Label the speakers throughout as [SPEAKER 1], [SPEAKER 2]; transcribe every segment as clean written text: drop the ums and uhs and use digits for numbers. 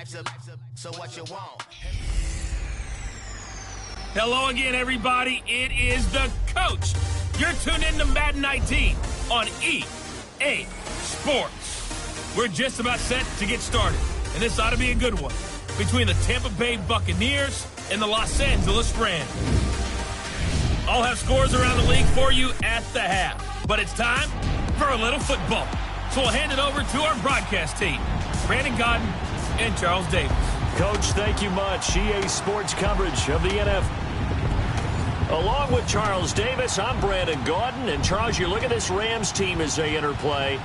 [SPEAKER 1] So what you want?
[SPEAKER 2] Hello again, everybody. It is the coach. You're tuned in to Madden 19 on EA Sports. We're just about set to get started, and this ought to be a good one between the Tampa Bay Buccaneers and the Los Angeles Rams. I'll have scores around the league for you at the half, but it's time for a little football. So we'll hand it over to our broadcast team, Brandon Godden and Charles Davis.
[SPEAKER 3] Coach, thank you much. EA Sports coverage of the NFL. Along with Charles Davis, I'm Brandon Gaudin. And Charles, you look at this Rams team as they enter play.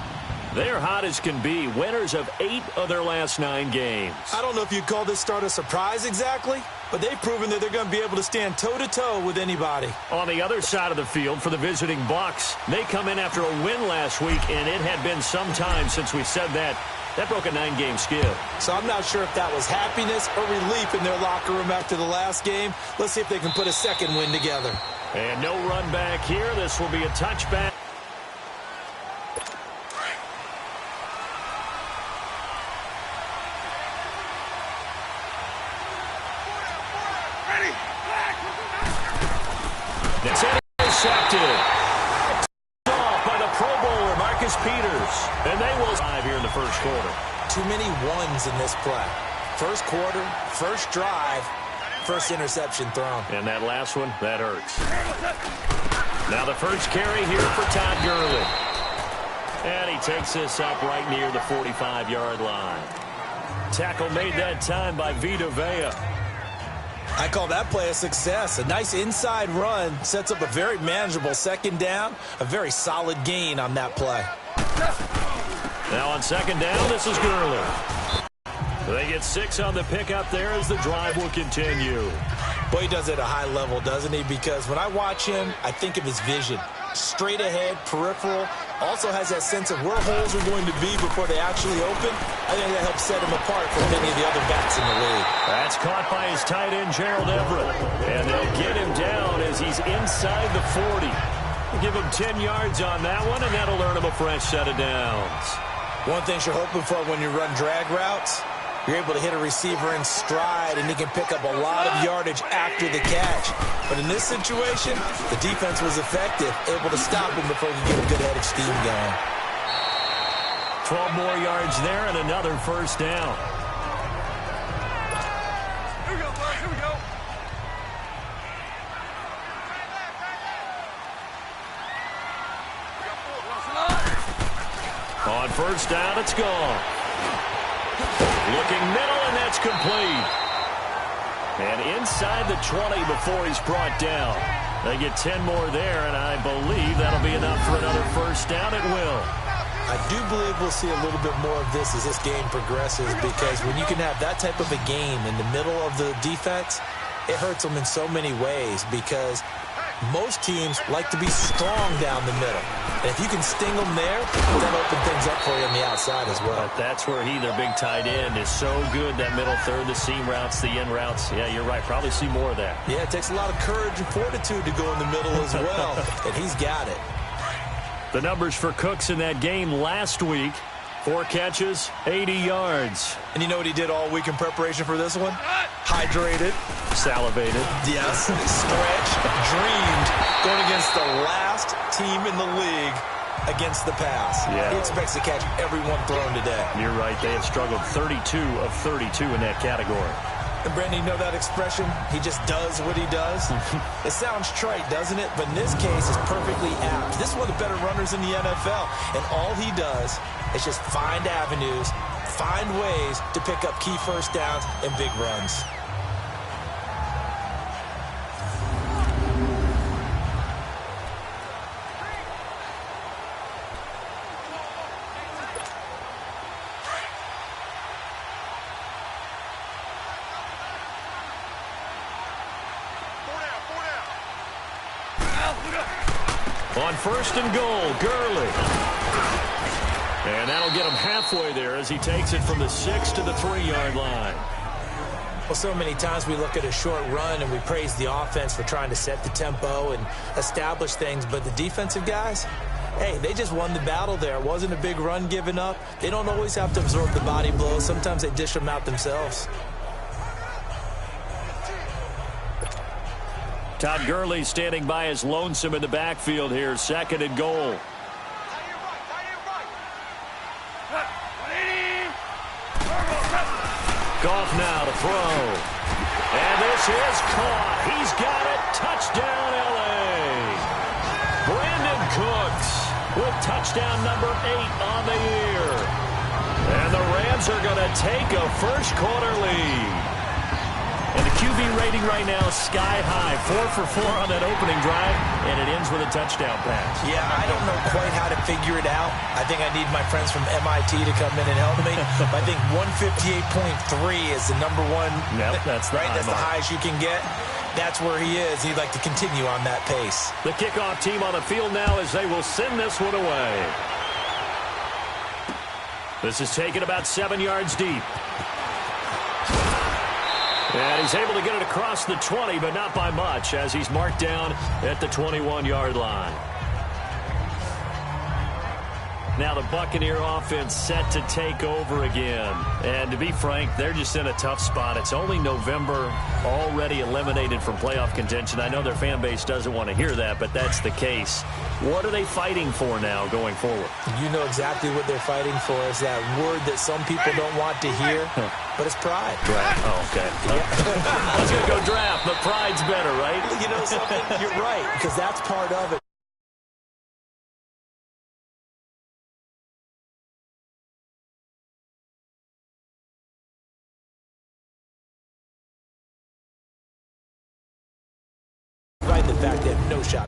[SPEAKER 3] They're hot as can be. Winners of 8 of their last 9 games.
[SPEAKER 4] I don't know if you'd call this start a surprise exactly, but they've proven that they're going to be able to stand toe-to-toe with anybody.
[SPEAKER 3] On the other side of the field for the visiting Bucs, they come in after a win last week, and it had been some time since we said that. That broke a 9-game skid.
[SPEAKER 4] So I'm not sure if that was happiness or relief in their locker room after the last game. Let's see if they can put a second win together.
[SPEAKER 3] And no run back here. This will be a touchback. That's intercepted. Off by the Pro Bowler, Marcus Peters. And they will drive here in the first quarter.
[SPEAKER 4] Too many ones in this play. First quarter, first drive, first interception thrown.
[SPEAKER 3] And that last one, that hurts. Now the first carry here for Todd Gurley. And he takes this up right near the 45-yard line. Tackle made that time by Vita Vea.
[SPEAKER 4] I call that play a success. A nice inside run sets up a very manageable second down, a very solid gain on that play.
[SPEAKER 3] Now on second down, this is Gurley. They get 6 on the pickup there as the drive will continue.
[SPEAKER 4] Boy, he does it at a high level, doesn't he? Because when I watch him, I think of his vision. Straight ahead, peripheral, also has that sense of where holes are going to be before they actually open. I think that helps set him apart from many of the other backs in the league.
[SPEAKER 3] That's caught by his tight end, Gerald Everett. And they'll get him down as he's inside the 40. Give him 10 yards on that one, and that'll earn him a fresh set of downs.
[SPEAKER 4] One thing you're hoping for when you run drag routes, you're able to hit a receiver in stride, and he can pick up a lot of yardage after the catch. But in this situation, the defense was effective, able to stop him before he could get a good head of steam going.
[SPEAKER 3] 12 more yards there and another first down.
[SPEAKER 5] Here we go, boys. Here we go.
[SPEAKER 3] On first down, it's gone. Looking middle, and that's complete. And inside the 20 before he's brought down. They get 10 more there, and I believe that'll be enough for another first down. It will.
[SPEAKER 4] I do believe we'll see a little bit more of this as this game progresses, because when you can have that type of a game in the middle of the defense, it hurts them in so many ways, because most teams like to be strong down the middle. And if you can sting them there, that'll open things up for you on the outside as well.
[SPEAKER 3] But that's where their big tight end, is so good, that middle third, the seam routes, the in routes. Yeah, you're right. Probably see more of that.
[SPEAKER 4] Yeah, it takes a lot of courage and fortitude to go in the middle as well, and he's got it.
[SPEAKER 3] The numbers for Cooks in that game last week: 4 catches, 80 yards.
[SPEAKER 4] And you know what he did all week in preparation for this one? Hydrated.
[SPEAKER 3] Salivated.
[SPEAKER 4] Yes. Stretched. Dreamed. Going against the last team in the league against the pass.
[SPEAKER 3] Yeah.
[SPEAKER 4] He expects to catch every one thrown today.
[SPEAKER 3] You're right. They have struggled 32 of 32 in that category.
[SPEAKER 4] And, Brandon, you know that expression? He just does what he does? It sounds trite, doesn't it? But in this case, it's perfectly apt. This is one of the better runners in the NFL. And all he does is just find avenues, find ways to pick up key first downs and big runs.
[SPEAKER 3] On first and goal, Gurley. And that'll get him halfway there as he takes it from the 6 to the 3-yard line.
[SPEAKER 4] Well, so many times we look at a short run and we praise the offense for trying to set the tempo and establish things, but the defensive guys, Hey, they just won the battle there. It wasn't a big run given up. They don't always have to absorb the body blows. Sometimes they dish them out themselves.
[SPEAKER 3] Todd Gurley standing by his lonesome in the backfield here. 2nd and goal. Goff now to throw. And this is caught. He's got it. Touchdown, L.A. Brandon Cooks with touchdown number 8 on the year. And the Rams are going to take a first-quarter lead. And the QB rating right now is sky high. 4 for 4 on that opening drive, and it ends with a touchdown pass.
[SPEAKER 4] Yeah, I don't know quite how to figure it out. I think I need my friends from MIT to come in and help me. But I think 158.3 is the number one.
[SPEAKER 3] Nope, that's the
[SPEAKER 4] right. That's the highest you can get. That's where he is. He'd like to continue on that pace.
[SPEAKER 3] The kickoff team on the field now as they will send this one away. This is taken about 7 yards deep. And he's able to get it across the 20, but not by much, as he's marked down at the 21-yard line. Now the Buccaneer offense set to take over again. And to be frank, they're just in a tough spot. It's only November, already eliminated from playoff contention. I know their fan base doesn't want to hear that, but that's the case. What are they fighting for now going forward?
[SPEAKER 4] You know exactly what they're fighting for. Is that word that some people don't want to hear, but it's pride.
[SPEAKER 3] Draft. Oh, okay. I was going to go draft, but pride's better, right?
[SPEAKER 4] You know something? You're right, because that's part of it. The fact they have no shot.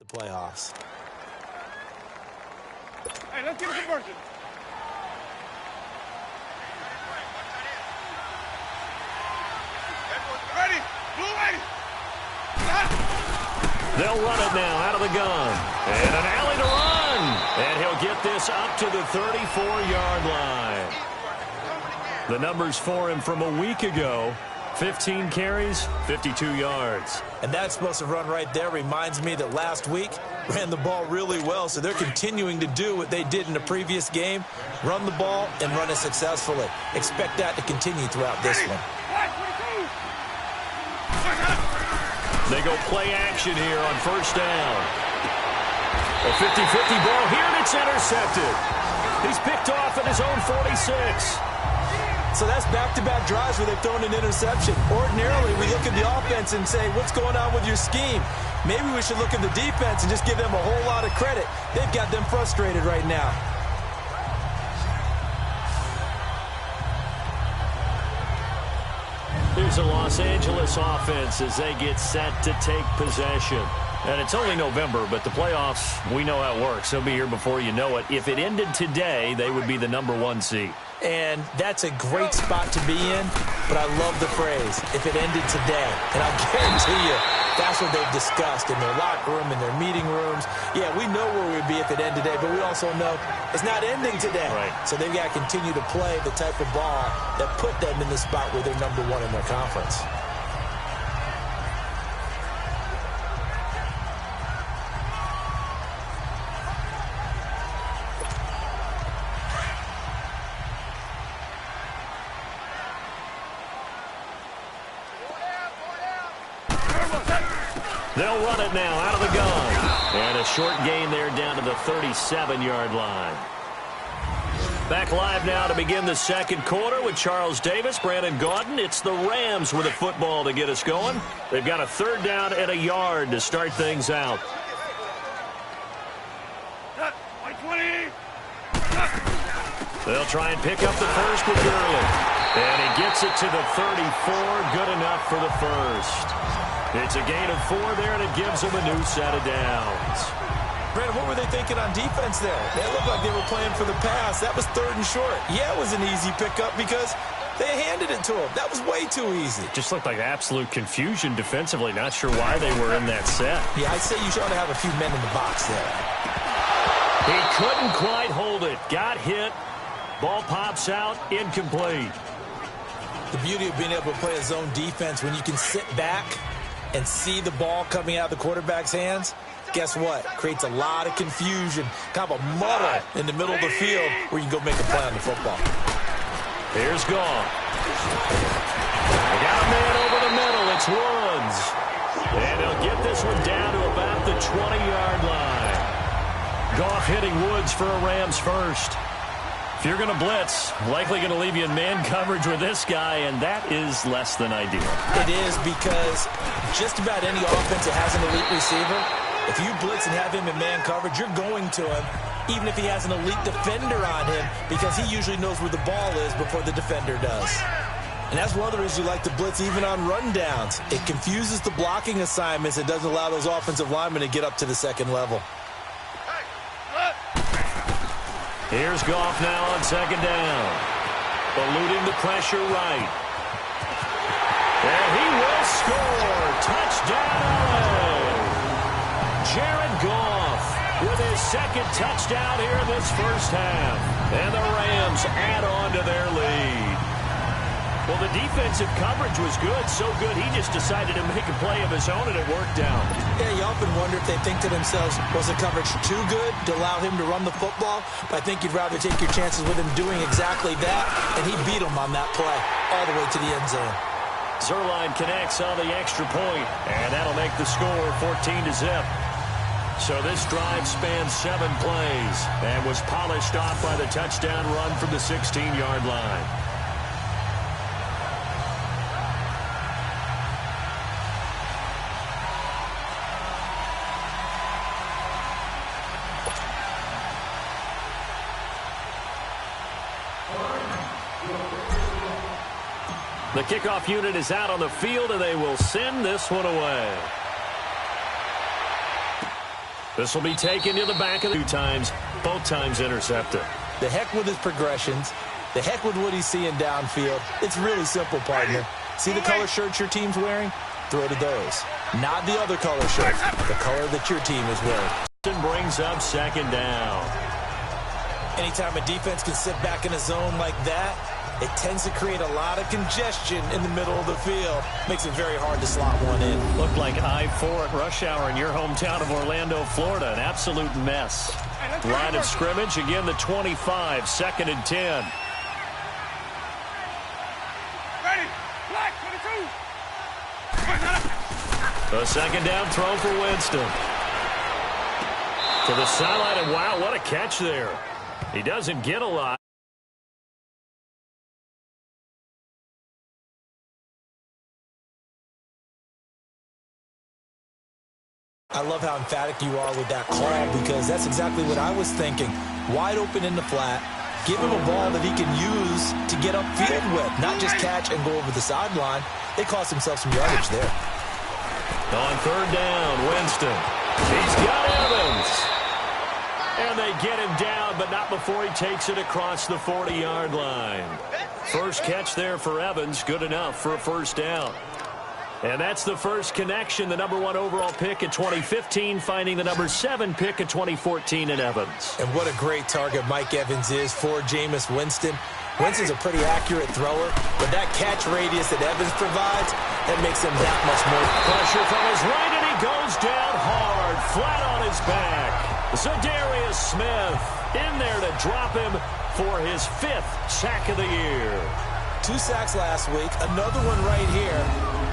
[SPEAKER 4] Playoffs.
[SPEAKER 5] Hey, let's get a conversion. Ready? Blue ready.
[SPEAKER 3] They'll run it now out of the gun. And an alley to run. And he'll get this up to the 34-yard line. The numbers for him from a week ago. 15 carries, 52 yards.
[SPEAKER 4] And that explosive run right there reminds me that last week ran the ball really well, so they're continuing to do what they did in the previous game, run the ball and run it successfully. Expect that to continue throughout this one.
[SPEAKER 3] They go play action here on first down. A 50-50 ball here, and it's intercepted. He's picked off at his own 46.
[SPEAKER 4] So that's back-to-back drives where they've thrown an interception. Ordinarily, we look at the offense and say, what's going on with your scheme? Maybe we should look at the defense and just give them a whole lot of credit. They've got them frustrated right now.
[SPEAKER 3] Here's a Los Angeles offense as they get set to take possession. And it's only November, but the playoffs, we know how it works. They'll be here before you know it. If it ended today, they would be the #1 seed.
[SPEAKER 4] And that's a great spot to be in, but I love the phrase, if it ended today. And I'll guarantee you, that's what they've discussed in their locker room, in their meeting rooms. Yeah, we know where we'd be if it ended today, but we also know it's not ending today.
[SPEAKER 3] Right.
[SPEAKER 4] So they've got to continue to play the type of ball that put them in the spot where they're #1 in their conference.
[SPEAKER 3] They'll run it now out of the gun. And a short gain there down to the 37-yard line. Back live now to begin the second quarter with Charles Davis, Brandon Gaudin. It's the Rams with a football to get us going. They've got a 3rd down and a yard to start things out. They'll try and pick up the first with Gurley. And he gets it to the 34. Good enough for the first. It's a gain of 4 there, and it gives them a new set of downs.
[SPEAKER 4] Brandon, what were they thinking on defense there? They looked like they were playing for the pass. That was 3rd and short. Yeah, it was an easy pickup because they handed it to him. That was way too easy.
[SPEAKER 3] Just looked like absolute confusion defensively. Not sure why they were in that set.
[SPEAKER 4] Yeah, I'd say you should have a few men in the box there.
[SPEAKER 3] He couldn't quite hold it. Got hit. Ball pops out. Incomplete.
[SPEAKER 4] The beauty of being able to play a zone defense when you can sit back and see the ball coming out of the quarterback's hands, guess what? Creates a lot of confusion, kind of a muddle in the middle of the field where you can go make a play on the football.
[SPEAKER 3] Here's Goff. They got a man over the middle. It's Woods. And they'll get this one down to about the 20-yard line. Goff hitting Woods for a Rams first. If you're going to blitz, likely going to leave you in man coverage with this guy, and that is less than ideal.
[SPEAKER 4] It is because just about any offense that has an elite receiver, if you blitz and have him in man coverage, you're going to him, even if he has an elite defender on him, because he usually knows where the ball is before the defender does. And that's one of the reasons you like to blitz even on rundowns. It confuses the blocking assignments. It doesn't allow those offensive linemen to get up to the second level.
[SPEAKER 3] Here's Goff now on 2nd down. Eluding the pressure right. And he will score. Touchdown, LA. Jared Goff with his 2nd touchdown here in this first half. And the Rams add on to their lead. Well, the defensive coverage was good, so good he just decided to make a play of his own, and it worked out.
[SPEAKER 4] Yeah, you often wonder if they think to themselves, was the coverage too good to allow him to run the football? But I think you'd rather take your chances with him doing exactly that, and he beat him on that play all the way to the end zone.
[SPEAKER 3] Zerline connects on the extra point, and that'll make the score 14-0. So this drive spans 7 plays and was polished off by the touchdown run from the 16-yard line. The kickoff unit is out on the field, and they will send this one away. This will be taken to the back of the 2 times, both times intercepted.
[SPEAKER 4] The heck with his progressions. The heck with what he's seeing downfield. It's really simple, partner. See the color shirts your team's wearing? Throw to those. Not the other color shirts. The color that your team is wearing.
[SPEAKER 3] Brings up 2nd down.
[SPEAKER 4] Anytime a defense can sit back in a zone like that, it tends to create a lot of congestion in the middle of the field. Makes it very hard to slot one in.
[SPEAKER 3] Looked like I-4 at rush hour in your hometown of Orlando, Florida. An absolute mess. Line of scrimmage, again the 25, 2nd and 10.
[SPEAKER 5] Ready, black, 22.
[SPEAKER 3] A 2nd down throw for Winston. To the sideline, and wow, what a catch there. He doesn't get a lot.
[SPEAKER 4] I love how emphatic you are with that call, because that's exactly what I was thinking. Wide open in the flat. Give him a ball that he can use to get upfield with, not just catch and go over the sideline. They cost themselves some yardage there.
[SPEAKER 3] On third down, Winston. He's got Evans. And they get him down, but not before he takes it across the 40-yard line. First catch there for Evans, good enough for a first down. And that's the first connection, the number 1 overall pick in 2015, finding the number 7 pick in 2014 in Evans. And what a great target Mike Evans is for Jameis Winston. Winston's a pretty accurate thrower, but that catch radius that Evans provides, that makes him that much more. Pressure from his right, and he goes down hard, flat on his back. Zadarius Smith in there to drop him for his 5th sack of the year. 2 sacks last week, another one right here.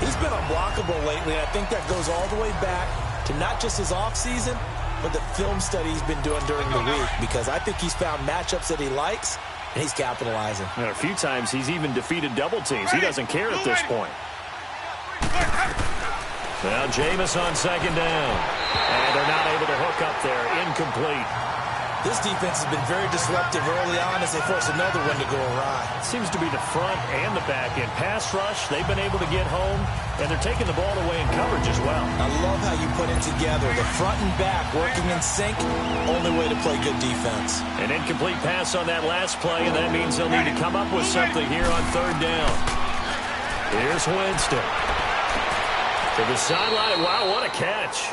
[SPEAKER 3] He's been unblockable lately, and I think that goes all the way back to not just his offseason, but the film study he's been doing during the week, because I think he's found matchups that he likes, and he's capitalizing. And a few times he's even defeated double teams. He doesn't care at this point. Now Jameis on second down. And they're not able to hook up there. Incomplete. This defense has been very disruptive early on as they force another one to go awry. It seems to be the front and the back end. Pass rush, they've been able to get home, and they're taking the ball away in coverage as well. I love how you put it together. The front and back working in sync, only way to play good defense. An incomplete pass on that last play, and that means they'll need to come up with something here on third down. Here's Winston. To the sideline. Wow, what a catch.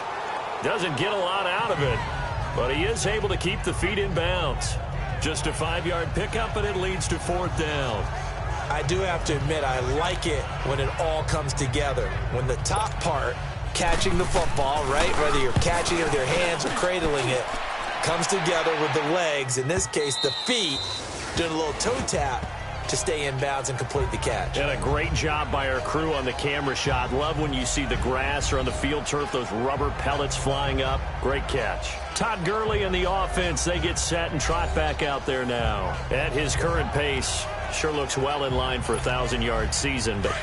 [SPEAKER 3] Doesn't get a lot out of it. But he is able to keep the feet in bounds. Just a 5-yard pickup, and it leads to fourth down. I do have to admit, I like it when it all comes together. When the top part, catching the football, right, whether you're catching it with your hands or cradling it, comes together with the legs, in this case the feet, doing a little toe tap to stay in bounds and complete the catch. And a great job by our crew on the camera shot. Love when you see the grass or on the field turf, those rubber pellets flying up. Great catch. Todd Gurley and the offense, they get set and trot back out there now. At his current pace, sure looks well in line for a 1,000-yard season, but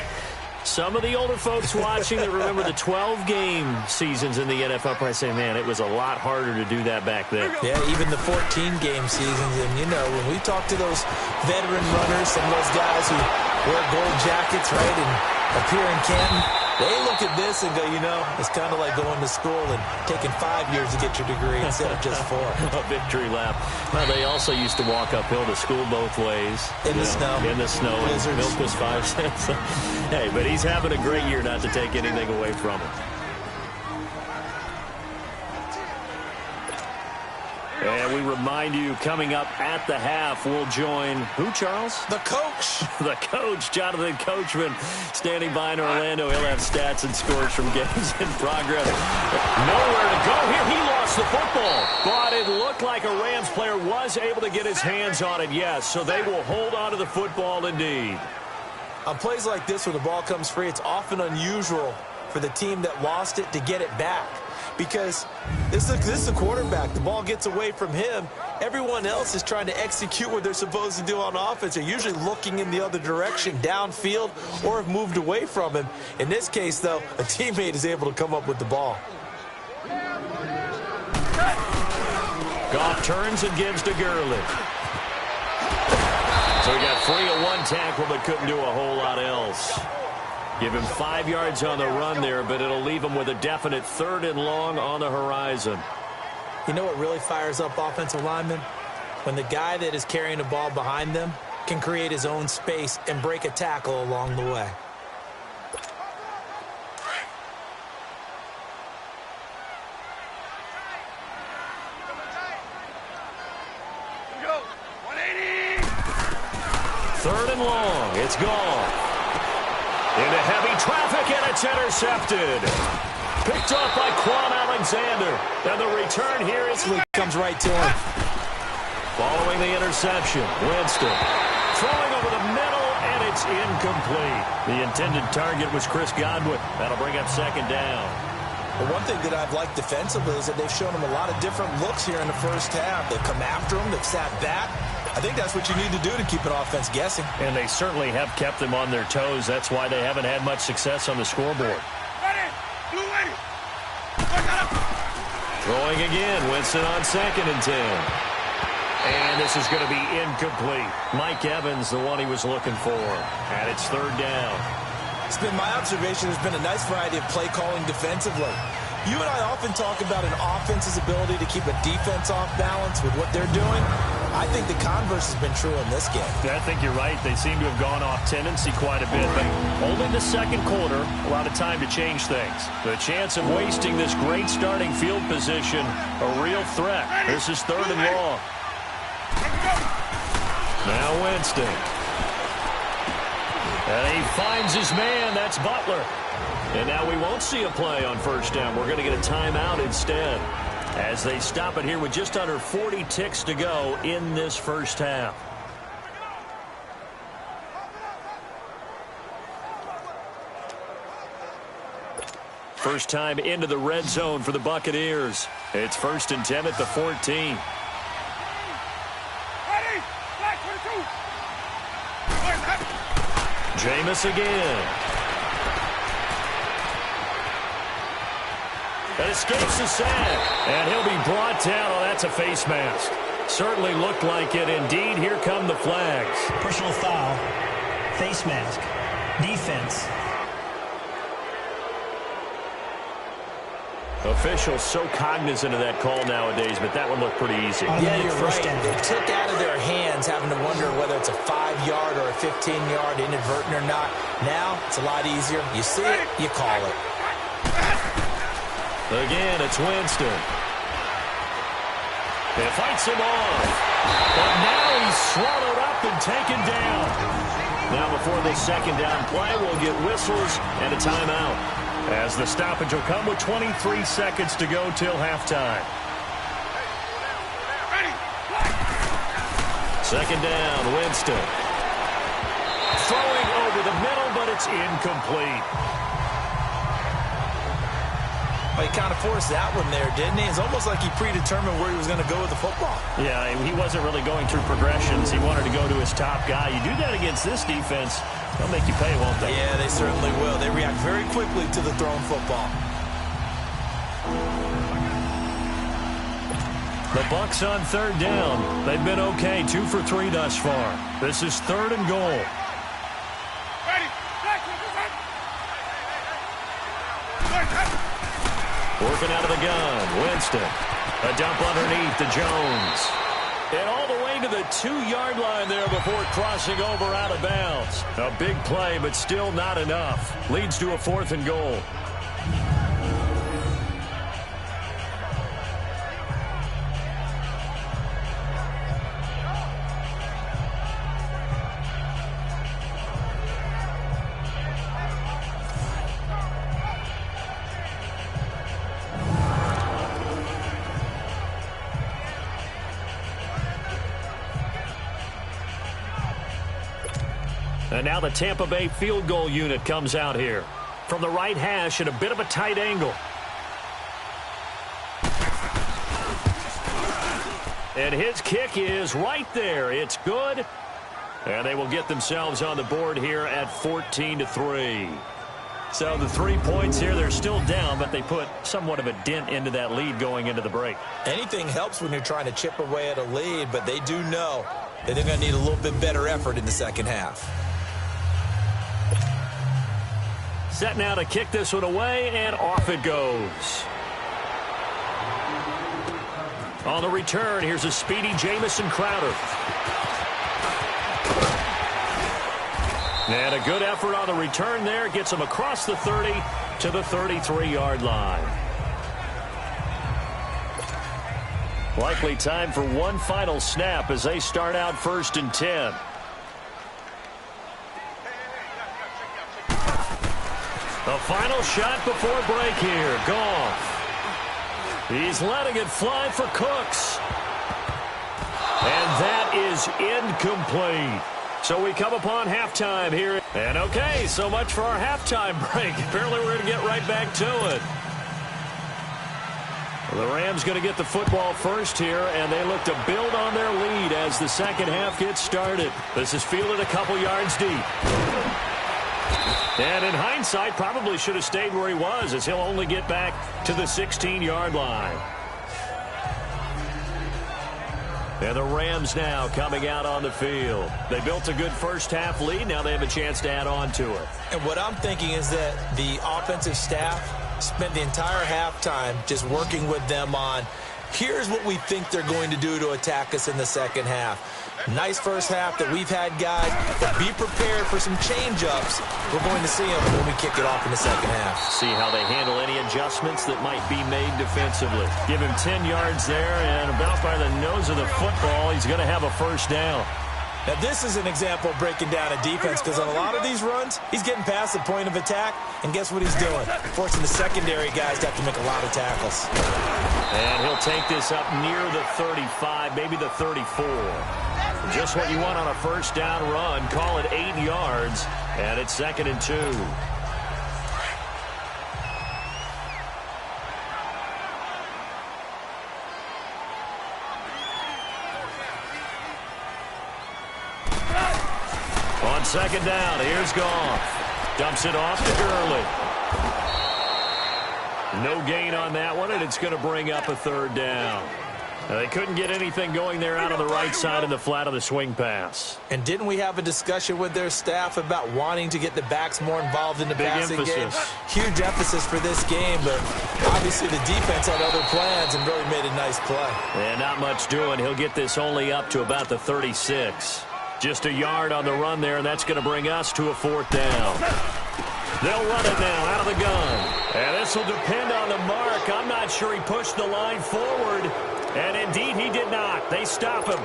[SPEAKER 3] some of the older folks watching that remember the 12-game seasons in the NFL probably say, man, it was a lot harder to do that back then. Yeah, even the 14-game seasons. And, you know, when we talk to those veteran runners, some of those guys who wear gold jackets, right, and appear in Canton, they look at this and go, you know, it's kind of like going to school and taking 5 years to get your degree instead of just 4. A victory lap. Well, they also used to walk uphill to school both ways. In the snow. In the snow. Milk was 5 cents. Hey, but he's having a great year, not to take anything away from him. And we remind you, coming up at the half, we'll join who, Charles? The coach. The coach, Jonathan Coachman, standing by in Orlando. He'll have stats and scores from games in progress. Nowhere to go here. He lost the football. But it looked like a Rams player was able to get his hands on it, yes. So they will hold on to the football indeed. On plays like this where the ball comes free, it's often unusual for the team that lost it to get it back. Because this is a quarterback. The ball gets away from him. Everyone else is trying to execute what they're supposed to do on offense. They're usually looking in the other direction, downfield, or have moved away from him. In this case, though, a teammate is able to come up with the ball. Goff turns and gives to Gurley. So he got free of one tackle but couldn't do a whole lot else. Give him 5 yards on the run there, but it'll leave him with a definite 3rd and long on the horizon. You know what really fires up offensive linemen? When the guy that is carrying the ball behind them can create his own space and break a tackle along the way.
[SPEAKER 5] Go. 180.
[SPEAKER 3] 3rd and long. It's gone. Into heavy traffic, and it's intercepted. Picked off by Quan Alexander. And the return here is comes right to him. Following the interception, Winston throwing over the middle, and it's incomplete. The intended target was Chris Godwin. That'll bring up 2nd down. Well, one thing that I've liked defensively is that they've shown him a lot of different looks here in the first half. They've come after him. They've sat back. I think that's what you need to do to keep an offense guessing. And they certainly have kept them on their toes. That's why they haven't had much success on the scoreboard.
[SPEAKER 5] Ready. Blue ready.
[SPEAKER 3] Throwing again. Winston on 2nd and 10. And this is going to be incomplete. Mike Evans, the one he was looking for. And it's 3rd down.
[SPEAKER 4] It's been my observation there's been a nice variety of play calling defensively. You and I often talk about an offense's ability to keep a defense off balance with what they're doing. I think the converse has been true in this game.
[SPEAKER 3] I think you're right. They seem to have gone off tendency quite a bit, but only the second quarter, a lot of time to change things. The chance of wasting this great starting field position, a real threat. This is 3rd and long. Now Winston. And he finds his man. That's Butler. And now we won't see a play on first down. We're going to get a timeout instead as they stop it here with just under 40 ticks to go in this first half. First time into the red zone for the Buccaneers. It's 1st and 10 at the 14. Jameis again. That escapes the sack. And he'll be brought down. Oh, that's a face mask. Certainly looked like it. Indeed, here come the flags.
[SPEAKER 6] Personal foul. Face mask. Defense.
[SPEAKER 3] Officials so cognizant of that call nowadays, but that one looked pretty easy.
[SPEAKER 4] Yeah, you're right. They took out of their hands having to wonder whether it's a 5-yard or a 15-yard inadvertent or not. Now, it's a lot easier. You see it, you call it.
[SPEAKER 3] Again, it's Winston. It fights him off. But now he's swallowed up and taken down. Now before the second down play, we'll get whistles and a timeout, as the stoppage will come with 23 seconds to go till halftime. Second down, Winston. Throwing over the middle, but it's incomplete.
[SPEAKER 4] Well, he kind of forced that one there, didn't he? It's almost like he predetermined where he was going to go with the football.
[SPEAKER 3] Yeah, he wasn't really going through progressions. He wanted to go to his top guy. You do that against this defense, they'll make you pay, won't they?
[SPEAKER 4] Yeah, they certainly will. They react very quickly to the thrown football.
[SPEAKER 3] The Bucs on 3rd down. They've been okay, 2 for 3 thus far. This is 3rd and goal. Working out of the gun, Winston. A dump underneath to Jones. And all the way to the 2-yard line there before crossing over out of bounds. A big play, but still not enough. Leads to a 4th and goal. And now the Tampa Bay field goal unit comes out here from the right hash at a bit of a tight angle. And his kick is right there. It's good. And they will get themselves on the board here at 14-3. So the 3 points here, they're still down, but they put somewhat of a dent into that lead going into the break.
[SPEAKER 4] Anything helps when you're trying to chip away at a lead, but they do know that they're going to need a little bit better effort in the second half.
[SPEAKER 3] Set now to kick this one away, and off it goes. On the return, here's a speedy Jamison Crowder. And a good effort on the return there. Gets him across the 30 to the 33-yard line. Likely time for one final snap as they start out 1st and 10. The final shot before break here. Goff. He's letting it fly for Cooks. And that is incomplete. So we come upon halftime here. And okay, so much for our halftime break. Apparently we're going to get right back to it. The Rams going to get the football first here, and they look to build on their lead as the second half gets started. This is fielded a couple yards deep. And in hindsight, probably should have stayed where he was, as he'll only get back to the 16-yard line. And the Rams now coming out on the field. They built a good first-half lead. Now they have a chance to add on to it.
[SPEAKER 4] And what I'm thinking is that the offensive staff spent the entire halftime just working with them on, here's what we think they're going to do to attack us in the second half. Nice first half that we've had, guys, but be prepared for some change-ups. We're going to see them when we kick it off in the second half.
[SPEAKER 3] See how they handle any adjustments that might be made defensively. Give him 10 yards there, and about by the nose of the football, he's going to have a first down.
[SPEAKER 4] Now, this is an example of breaking down a defense, because on a lot of these runs, he's getting past the point of attack, and guess what he's doing? Forcing the secondary guys to have to make a lot of tackles.
[SPEAKER 3] And he'll take this up near the 35, maybe the 34. Just what you want on a first down run. Call it 8 yards, and it's 2nd and 2. On 2nd down, here's Goff. Dumps it off to Gurley. No gain on that one, and it's going to bring up a 3rd down. They couldn't get anything going there out on the right side of the flat of the swing pass.
[SPEAKER 4] And didn't we have a discussion with their staff about wanting to get the backs more involved in the passing game? Huge emphasis for this game, but obviously the defense had other plans and really made a nice play.
[SPEAKER 3] And not much doing. He'll get this only up to about the 36. Just a yard on the run there, and that's going to bring us to a 4th down. They'll run it now out of the gun. And this will depend on the mark. I'm not sure he pushed the line forward. And indeed, he did not. They stop him.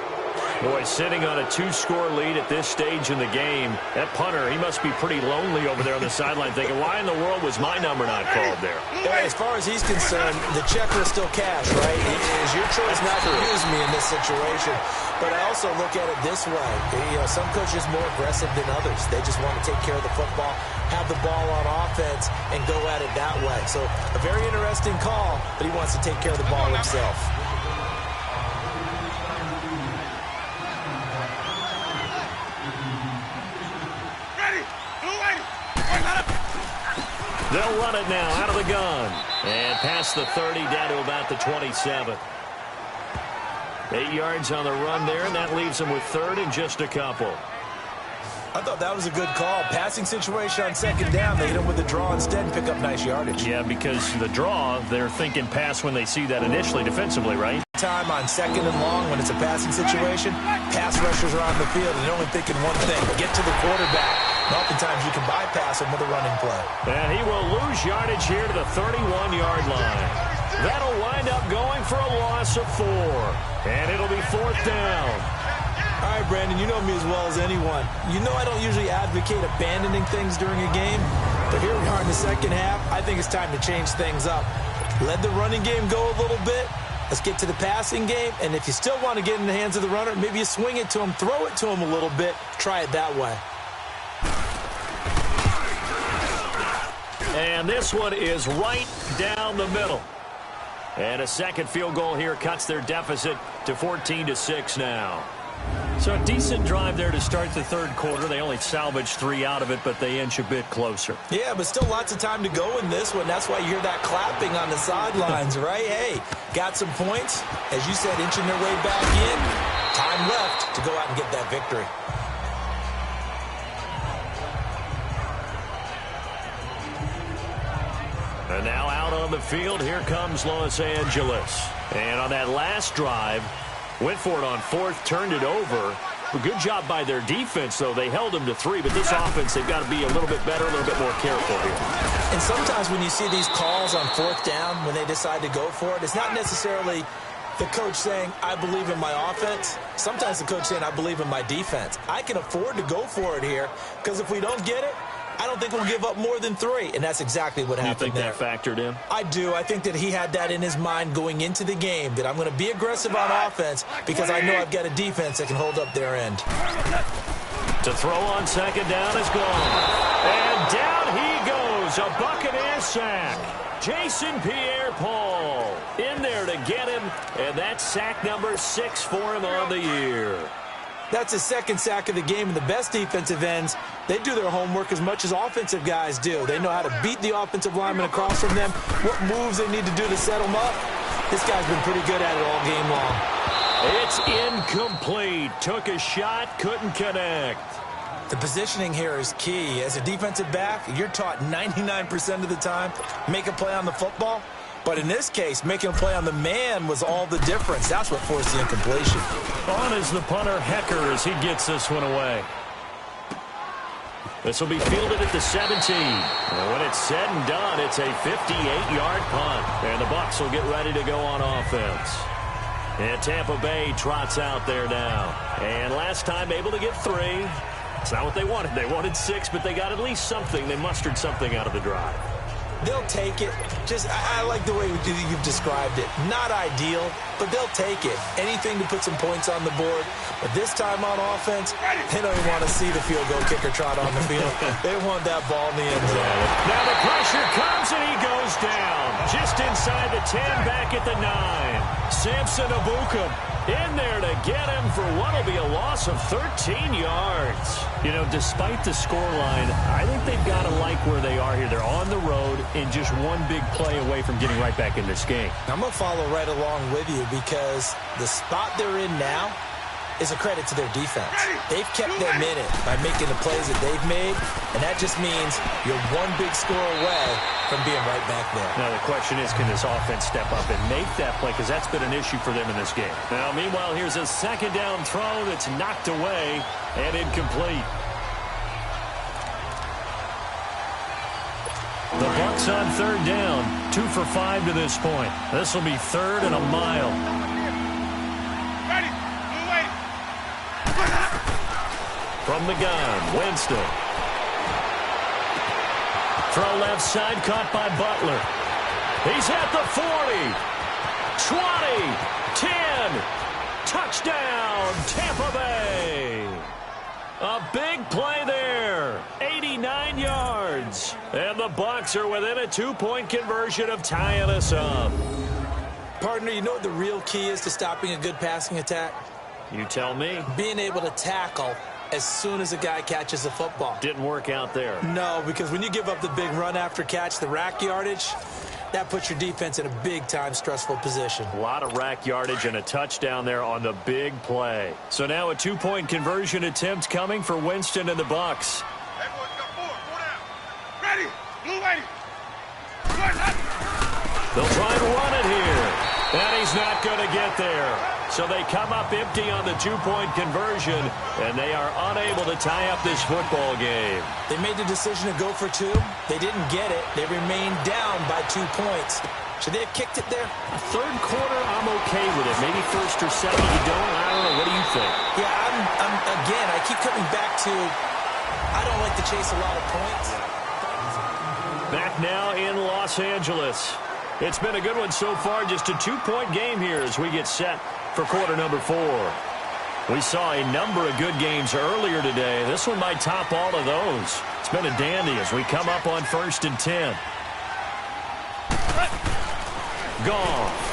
[SPEAKER 3] Boy, sitting on a 2-score lead at this stage in the game, that punter, he must be pretty lonely over there on the sideline thinking, why in the world was my number not called there?
[SPEAKER 4] Yeah, as far as he's concerned, the check was still cash, right? It is your choice not to use me in this situation. But I also look at it this way. You know, some coaches are more aggressive than others. They just want to take care of the football, have the ball on offense, and go at it that way. So a very interesting call, but he wants to take care of the ball himself.
[SPEAKER 3] They'll run it now out of the gun. And past the 30 down to about the 27. 8 yards on the run there, and that leaves them with 3rd and just a couple.
[SPEAKER 4] I thought that was a good call. Passing situation on 2nd down. They hit him with the draw instead and pick up nice yardage.
[SPEAKER 3] Yeah, because the draw, they're thinking pass when they see that initially defensively, right?
[SPEAKER 4] Time on 2nd and long when it's a passing situation, pass rushers are on the field and they're only thinking one thing, get to the quarterback. And oftentimes you can bypass him with a running play.
[SPEAKER 3] And he will lose yardage here to the 31-yard line. That'll wind up going for a loss of 4. And it'll be 4th down.
[SPEAKER 4] All right, Brandon, you know me as well as anyone. You know I don't usually advocate abandoning things during a game, but here we are in the second half. I think it's time to change things up. Let the running game go a little bit. Let's get to the passing game, and if you still want to get in the hands of the runner, maybe you swing it to him, throw it to him a little bit, try it that way.
[SPEAKER 3] And this one is right down the middle. And a second field goal here cuts their deficit to 14-6 now. So a decent drive there to start the 3rd quarter. They only salvaged 3 out of it, but they inch a bit closer.
[SPEAKER 4] Yeah, but still lots of time to go in this one. That's why you hear that clapping on the sidelines, right? Hey, got some points. As you said, inching their way back in. Time left to go out and get that victory.
[SPEAKER 3] And now out on the field, here comes Los Angeles. And on that last drive, went for it on 4th, turned it over. A good job by their defense, though. They held them to 3, but this offense, they've got to be a little bit better, a little bit more careful here.
[SPEAKER 4] And sometimes when you see these calls on 4th down, when they decide to go for it, it's not necessarily the coach saying, I believe in my offense. Sometimes the coach saying, I believe in my defense. I can afford to go for it here, because if we don't get it, I don't think we'll give up more than 3, and that's exactly what happened there.
[SPEAKER 3] You think that factored in?
[SPEAKER 4] I do. I think that he had that in his mind going into the game, that I'm going to be aggressive on offense because I know I've got a defense that can hold up their end.
[SPEAKER 3] To throw on 2nd down is gone. And down he goes, a Buccaneer sack. Jason Pierre-Paul in there to get him, and that's sack number 6 for him on the year.
[SPEAKER 4] That's his 2nd sack of the game, and the best defensive ends, they do their homework as much as offensive guys do. They know how to beat the offensive lineman across from them, what moves they need to do to set them up. This guy's been pretty good at it all game long.
[SPEAKER 3] It's incomplete. Took a shot, couldn't connect.
[SPEAKER 4] The positioning here is key. As a defensive back, you're taught 99% of the time, make a play on the football. But in this case, making a play on the man was all the difference. That's what forced the incompletion.
[SPEAKER 3] On is the punter, Hecker, as he gets this one away. This will be fielded at the 17. And when it's said and done, it's a 58-yard punt. And the Bucs will get ready to go on offense. And Tampa Bay trots out there now. And last time able to get 3. It's not what they wanted. They wanted 6, but they got at least something. They mustered something out of the drive.
[SPEAKER 4] They'll take it. I like the way you've described it. Not ideal, but they'll take it. Anything to put some points on the board. But this time on offense, they don't even want to see the field goal kicker trot on the field. They want that ball in the end zone.
[SPEAKER 3] Now the pressure comes and he goes down. Just inside the 10, back at the 9. Samson Abuka in there to get him for what will be a loss of 13 yards. You know, despite the scoreline, I think they've got to like where they are here. They're on the road and just one big play away from getting right back in this game.
[SPEAKER 4] I'm going to follow right along with you because the spot they're in now is a credit to their defense. They've kept them in it by making the plays that they've made, and that just means you're one big score away from being right back there.
[SPEAKER 3] Now the question is, can this offense step up and make that play, because that's been an issue for them in this game. Now meanwhile, here's a second down throw that's knocked away and incomplete. The Bucs on third down, 2 for 5 to this point. This will be 3rd and a mile.
[SPEAKER 5] Ready. Wait.
[SPEAKER 3] From the gun, Winston. Throw left side, caught by Butler. He's at the 40, 20, 10. Touchdown, Tampa Bay. A big play there, 89 yards. And the Bucs are within a 2-point conversion of tying us up.
[SPEAKER 4] Partner, you know what the real key is to stopping a good passing attack?
[SPEAKER 3] You tell me.
[SPEAKER 4] Being able to tackle as soon as a guy catches the football.
[SPEAKER 3] Didn't work out there.
[SPEAKER 4] No, because when you give up the big run after catch, the rack yardage, that puts your defense in a big-time stressful position.
[SPEAKER 3] A lot of rack yardage and a touchdown there on the big play. So now a 2-point conversion attempt coming for Winston and the Bucs.
[SPEAKER 5] Everyone's got 4 down. Ready. Blue waiting.
[SPEAKER 3] They'll try and run it here. And he's not going to get there. So they come up empty on the 2-point conversion, and they are unable to tie up this football game.
[SPEAKER 4] They made the decision to go for 2. They didn't get it. They remained down by 2 points. Should they have kicked it there?
[SPEAKER 3] Third quarter, I'm okay with it. Maybe first or second, you don't. I don't know. What do you think?
[SPEAKER 4] Yeah, again, I keep coming back to I don't like to chase a lot of points.
[SPEAKER 3] Back now in Los Angeles. It's been a good one so far. Just a 2-point game here as we get set for quarter number 4. We saw a number of good games earlier today. This one might top all of those. It's been a dandy as we come up on 1st and 10. Goff.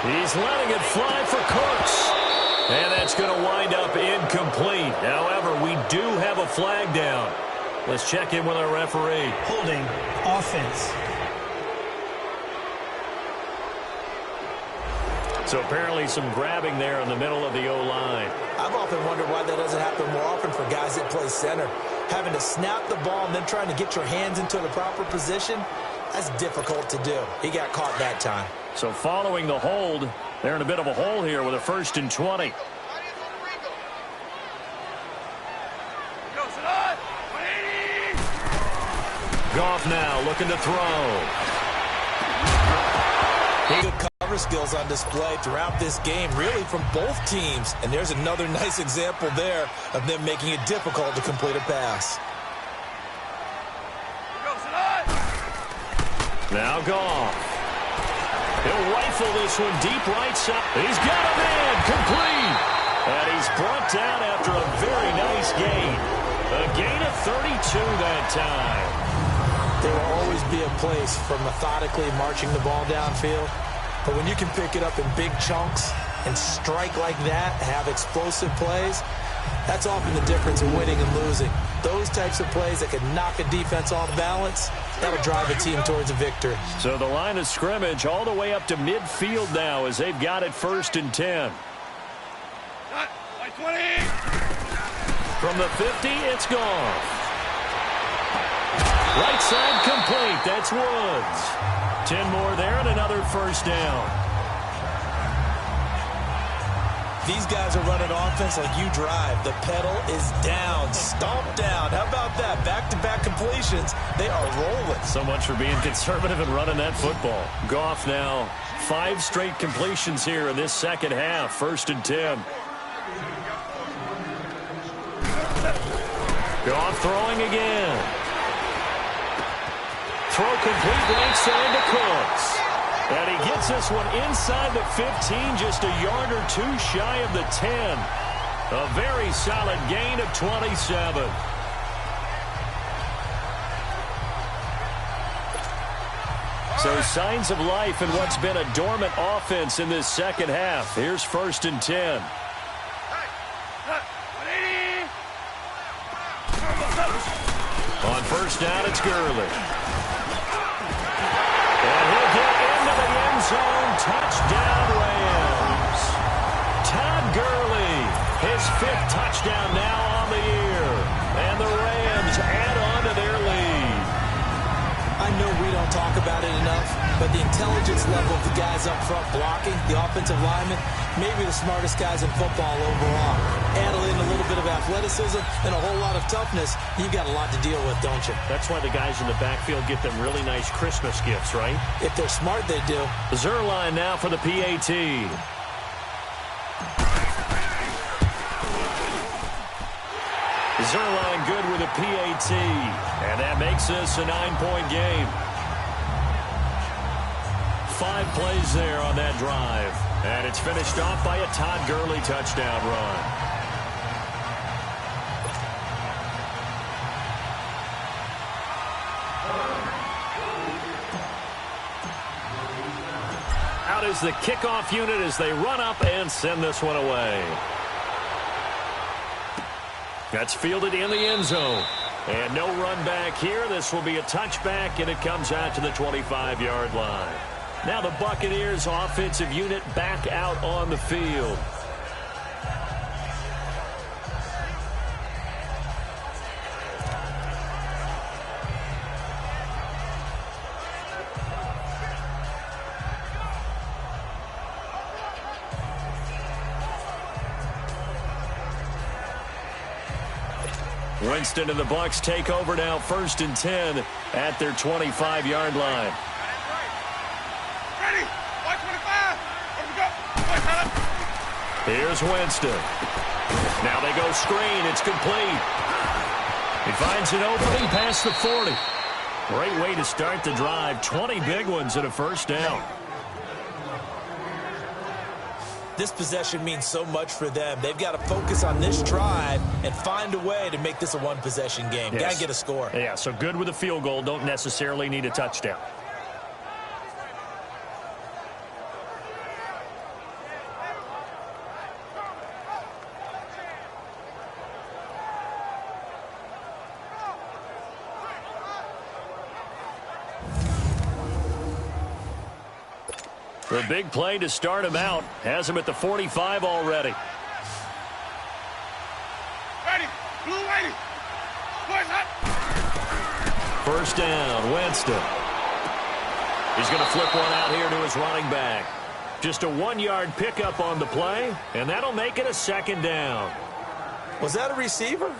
[SPEAKER 3] He's letting it fly for Cooks. And that's going to wind up incomplete. However, we do have a flag down. Let's check in with our referee.
[SPEAKER 6] Holding, offense.
[SPEAKER 3] So apparently some grabbing there in the middle of the O-line.
[SPEAKER 4] I've often wondered why that doesn't happen more often for guys that play center. Having to snap the ball and then trying to get your hands into the proper position, that's difficult to do. He got caught that time.
[SPEAKER 3] So following the hold, they're in a bit of a hole here with a 1st and 20. Goff now looking to throw.
[SPEAKER 4] Good cover skills on display throughout this game, really from both teams. And there's another nice example there of them making it difficult to complete a pass.
[SPEAKER 3] Now Goff. He'll rifle this one deep right side. He's got him in, complete. And he's brought down after a very nice gain. A gain of 32 that time.
[SPEAKER 4] There will always be a place for methodically marching the ball downfield. But when you can pick it up in big chunks and strike like that, have explosive plays, That's often the difference in winning and losing. Those types of plays that can knock a defense off balance, that'll drive a team towards a victory.
[SPEAKER 3] So the line of scrimmage all the way up to midfield now as they've got it 1st and 10. From the 50, it's gone. Right side complete. That's Woods. 10 more there and another 1st down.
[SPEAKER 4] These guys are running offense like you drive. The pedal is down, stomped down. How about that? Back-to-back completions. They are rolling.
[SPEAKER 3] So much for being conservative and running that football. Goff now 5 straight completions here in this second half. 1st and 10. Goff throwing again. Throw complete right side to Cooks. And he gets this one inside the 15, just a yard or two shy of the 10. A very solid gain of 27. So signs of life in what's been a dormant offense in this second half. Here's 1st and 10. On 1st down, it's Gurley. And he'll get into the end zone. Touchdown, Rams. Todd Gurley, his 5th touchdown now on the year. And the Rams add on to their lead.
[SPEAKER 4] I know we don't talk about it enough, but the intelligence level of the guys up front blocking, the offensive linemen, maybe the smartest guys in football overall. Add in a little bit of athleticism and a whole lot of toughness, you've got a lot to deal with, don't you?
[SPEAKER 3] That's why the guys in the backfield get them really nice Christmas gifts, right?
[SPEAKER 4] If they're smart, they do.
[SPEAKER 3] Zerline now for the PAT. Zerline good with a PAT. And that makes this a 9-point game. 5 plays there on that drive. And it's finished off by a Todd Gurley touchdown run. Out is the kickoff unit as they run up and send this one away. That's fielded in the end zone. And no run back here. This will be a touchback, and it comes out to the 25-yard line. Now the Buccaneers offensive unit back out on the field. Winston and the Bucs take over now 1st and 10 at their 25-yard line.
[SPEAKER 5] Ready? 125. Here we go.
[SPEAKER 3] Here's Winston. Now they go screen. It's complete. He finds an opening past the 40. Great way to start the drive. 20 big ones and a 1st down.
[SPEAKER 4] This possession means so much for them. They've got to focus on this drive and find a way to make this a one-possession game.
[SPEAKER 3] Yes.
[SPEAKER 4] Got to get a score.
[SPEAKER 3] Yeah, so good with a field goal. Don't necessarily need a touchdown. The big play to start him out. Has him at the 45 already.
[SPEAKER 5] Ready. Blue lady. Boys up.
[SPEAKER 3] 1st down, Winston. He's going to flip one out here to his running back. Just a 1-yard pickup on the play, and that'll make it a 2nd down.
[SPEAKER 4] Was that a receiver?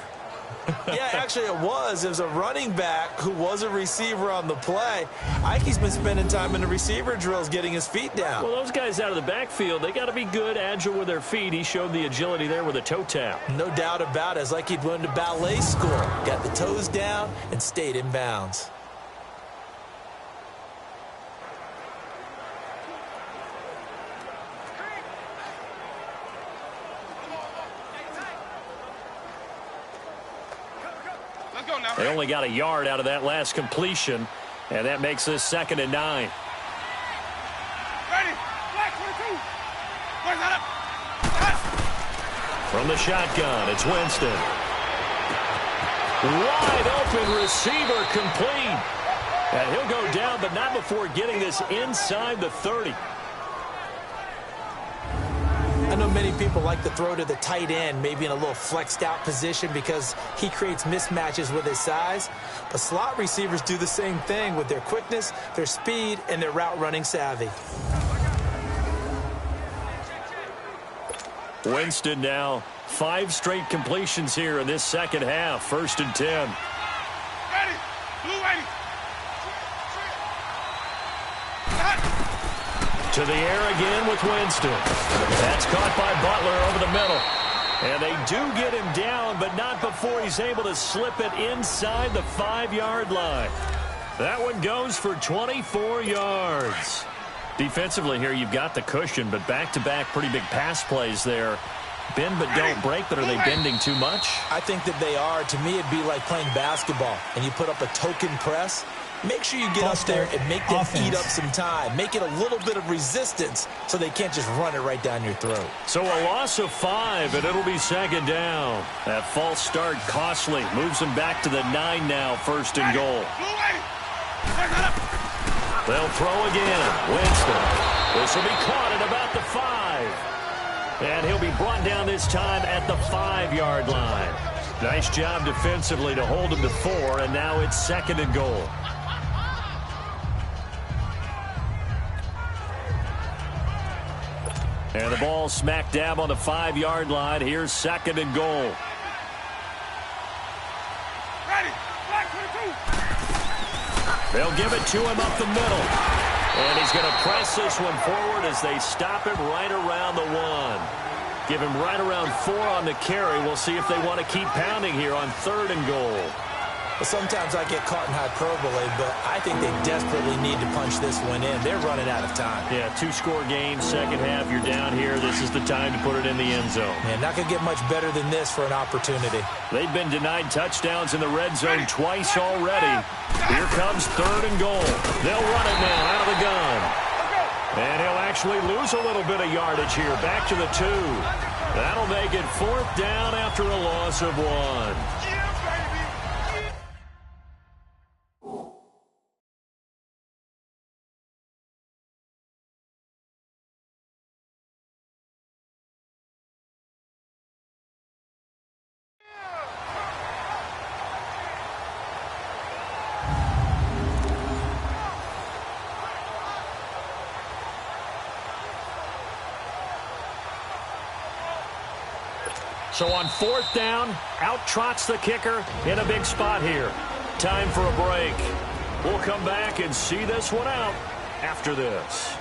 [SPEAKER 4] Yeah, actually it was. It was a running back who was a receiver on the play. Ikey's been spending time in the receiver drills getting his feet down.
[SPEAKER 3] Well, those guys out of the backfield, they got to be good, agile with their feet. He showed the agility there with a toe tap.
[SPEAKER 4] No doubt about it. It's like he'd went to ballet school. Got the toes down and stayed in bounds.
[SPEAKER 3] They only got a yard out of that last completion, and that makes this 2nd and 9.
[SPEAKER 5] Ready. Black 22. Boys up.
[SPEAKER 3] From the shotgun, it's Winston. Wide open receiver complete. And he'll go down, but not before getting this inside the 30.
[SPEAKER 4] I know many people like to throw to the tight end, maybe in a little flexed out position because he creates mismatches with his size. But slot receivers do the same thing with their quickness, their speed, and their route running savvy.
[SPEAKER 3] Winston now 5 straight completions here in this second half. 1st and 10.
[SPEAKER 5] Ready. Blue 80.
[SPEAKER 3] To the air again with Winston. That's caught by Butler over the middle. And they do get him down, but not before he's able to slip it inside the 5-yard line. That one goes for 24 yards. Defensively here, you've got the cushion, but back-to-back pretty big pass plays there. Bend but don't break, but are they bending too much?
[SPEAKER 4] I think that they are. To me, it'd be like playing basketball, and you put up a token press. Make sure you get up there and make them eat up some time. Make it a little bit of resistance so they can't just run it right down your throat.
[SPEAKER 3] So a loss of 5, and it'll be 2nd down. That false start costly. Moves them back to the 9 now, 1st and goal. They'll throw again. Winston. This will be caught at about the 5. And he'll be brought down this time at the 5-yard line. Nice job defensively to hold him to 4, and now it's 2nd and goal. And the ball smack dab on the 5-yard line. Here's 2nd and goal.
[SPEAKER 5] Ready. Black 22.
[SPEAKER 3] They'll give it to him up the middle. And he's going to press this one forward as they stop him right around the 1. Give him right around 4 on the carry. We'll see if they want to keep pounding here on 3rd and goal.
[SPEAKER 4] Well, sometimes I get caught in hyperbole, but I think they desperately need to punch this one in. They're running out of time.
[SPEAKER 3] Yeah, 2-score game, second half. You're down here. This is the time to put it in the end zone.
[SPEAKER 4] Man, not going to get much better than this for an opportunity.
[SPEAKER 3] They've been denied touchdowns in the red zone twice already. Here comes 3rd and goal. They'll run it now out of the gun. And he'll actually lose a little bit of yardage here. Back to the 2. That'll make it 4th down after a loss of 1. So on 4th down, out trots the kicker in a big spot here. Time for a break. We'll come back and see this one out after this.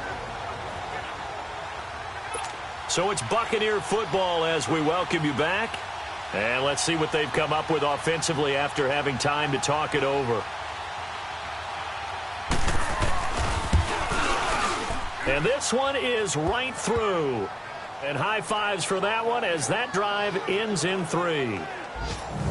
[SPEAKER 3] So it's Buccaneer football as we welcome you back. And let's see what they've come up with offensively after having time to talk it over. And this one is right through. And high fives for that one as that drive ends in 3.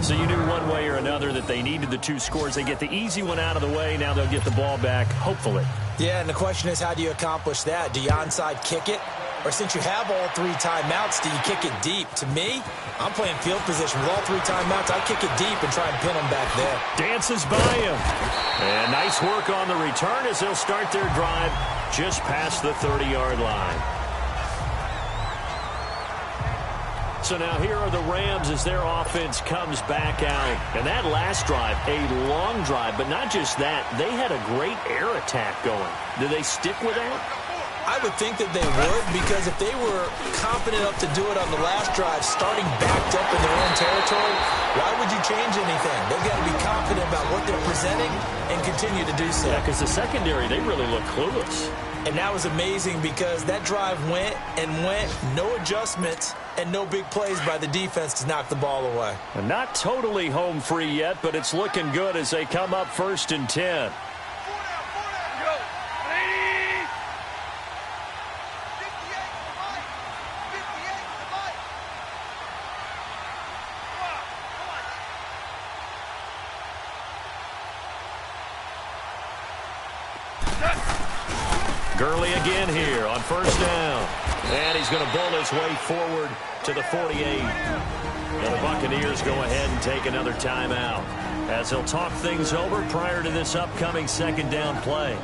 [SPEAKER 3] So you knew one way or another that they needed the 2 scores. They get the easy one out of the way. Now they'll get the ball back, hopefully.
[SPEAKER 4] Yeah, and the question is, how do you accomplish that? Do you onside kick it? Or since you have all 3 timeouts, do you kick it deep? To me, I'm playing field position. With all 3 timeouts, I kick it deep and try and pin them back there.
[SPEAKER 3] Dances by him. And nice work on the return as they'll start their drive just past the 30-yard line. So now here are the Rams as their offense comes back out. And that last drive, a long drive, but not just that. They had a great air attack going. Do they stick with that?
[SPEAKER 4] I would think that they would, because if they were confident enough to do it on the last drive, starting backed up in their own territory, why would you change anything? They've got to be confident about what they're presenting and continue to do so.
[SPEAKER 3] Yeah, because the secondary, they really look clueless.
[SPEAKER 4] And that was amazing because that drive went and went, no adjustments, and no big plays by the defense to knock the ball away.
[SPEAKER 3] And not totally home free yet, but it's looking good as they come up 1st and 10. Gurley again here on 1st down. And he's going to bowl his way forward to the 48. And the Buccaneers go ahead and take another timeout as they'll talk things over prior to this upcoming second down play.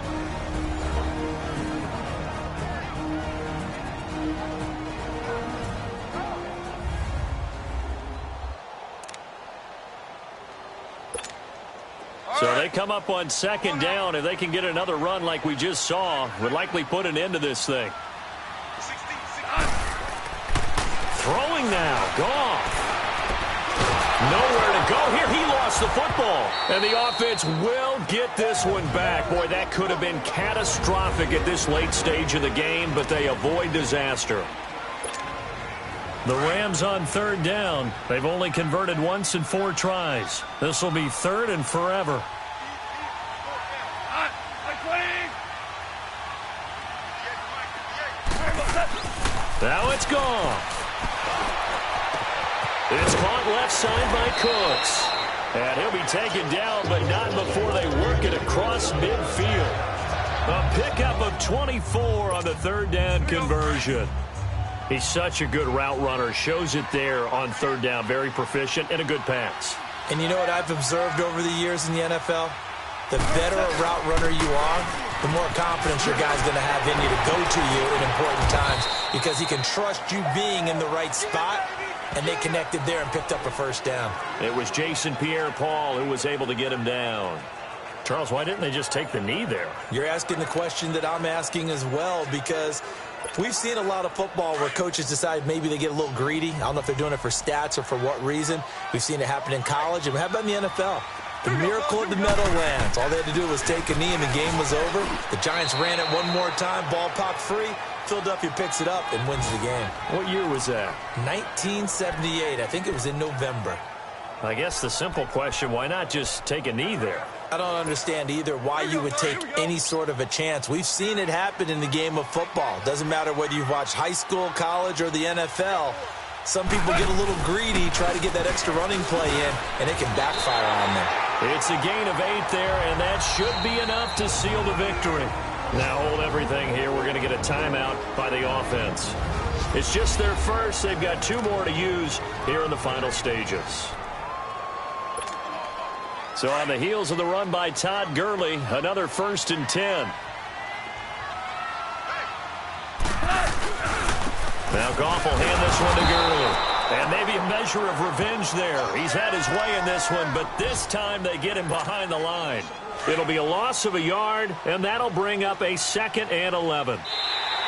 [SPEAKER 3] So they come up on second down. If they can get another run like we just saw, would likely put an end to this thing. Throwing now. Goff. Nowhere to go here. He lost the football. And the offense will get this one back. Boy, that could have been catastrophic at this late stage of the game, but they avoid disaster. The Rams on third down. They've only converted once in 4 tries. This will be third and forever. Now it's gone. It's caught left side by Cooks. And he'll be taken down, but not before they work it across midfield. A pickup of 24 on the third down conversion. He's such a good route runner. Shows it there on third down. Very proficient and a good pass.
[SPEAKER 4] And you know what I've observed over the years in the NFL? The better a route runner you are, the more confidence your guy's going to have in you to go to you in important times because he can trust you being in the right spot, and they connected there and picked up a first down.
[SPEAKER 3] It was Jason Pierre-Paul who was able to get him down. Charles, why didn't they just take the knee there?
[SPEAKER 4] You're asking the question that I'm asking as well because we've seen a lot of football where coaches decide maybe they get a little greedy. I don't know if they're doing it for stats or for what reason. We've seen it happen in college, and how about in the NFL? The miracle of the Meadowlands. All they had to do was take a knee, and the game was over. The Giants ran it one more time. Ball popped free. Philadelphia picks it up and wins the game.
[SPEAKER 3] What year was that?
[SPEAKER 4] 1978. I think it was in November.
[SPEAKER 3] I guess the simple question, why not just take a knee there?
[SPEAKER 4] I don't understand either why you would take any sort of a chance. We've seen it happen in the game of football. Doesn't matter whether you've watched high school, college, or the NFL. Some people get a little greedy, try to get that extra running play in, and it can backfire on them.
[SPEAKER 3] It's a gain of 8 there, and that should be enough to seal the victory. Now hold everything here. We're going to get a timeout by the offense. It's just their first. They've got 2 more to use here in the final stages. So on the heels of the run by Todd Gurley, another 1st and 10. Now Goff will hand this one to Gurley. And maybe a measure of revenge there. He's had his way in this one, but this time they get him behind the line. It'll be a loss of a yard, and that'll bring up a 2nd and 11.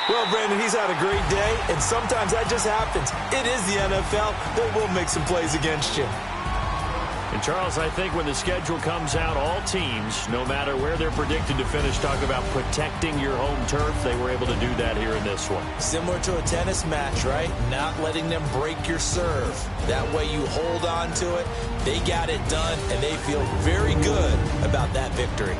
[SPEAKER 4] Well, Brandon, he's had a great day, and sometimes that just happens. It is the NFL. They will make some plays against you.
[SPEAKER 3] And, Charles, I think when the schedule comes out, all teams, no matter where they're predicted to finish, talk about protecting your home turf. They were able to do that here in this one.
[SPEAKER 4] Similar to a tennis match, right? Not letting them break your serve. That way you hold on to it. They got it done, and they feel very good about that victory.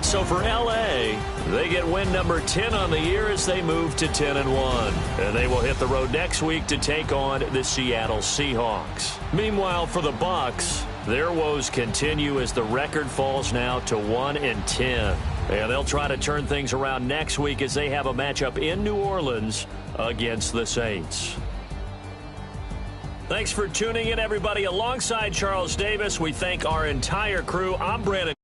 [SPEAKER 3] So for L.A., they get win number 10 on the year as they move to 10-1. And they will hit the road next week to take on the Seattle Seahawks. Meanwhile, for the Bucs, their woes continue as the record falls now to 1-10. And they'll try to turn things around next week as they have a matchup in New Orleans against the Saints. Thanks for tuning in, everybody. Alongside Charles Davis, we thank our entire crew. I'm Brandon.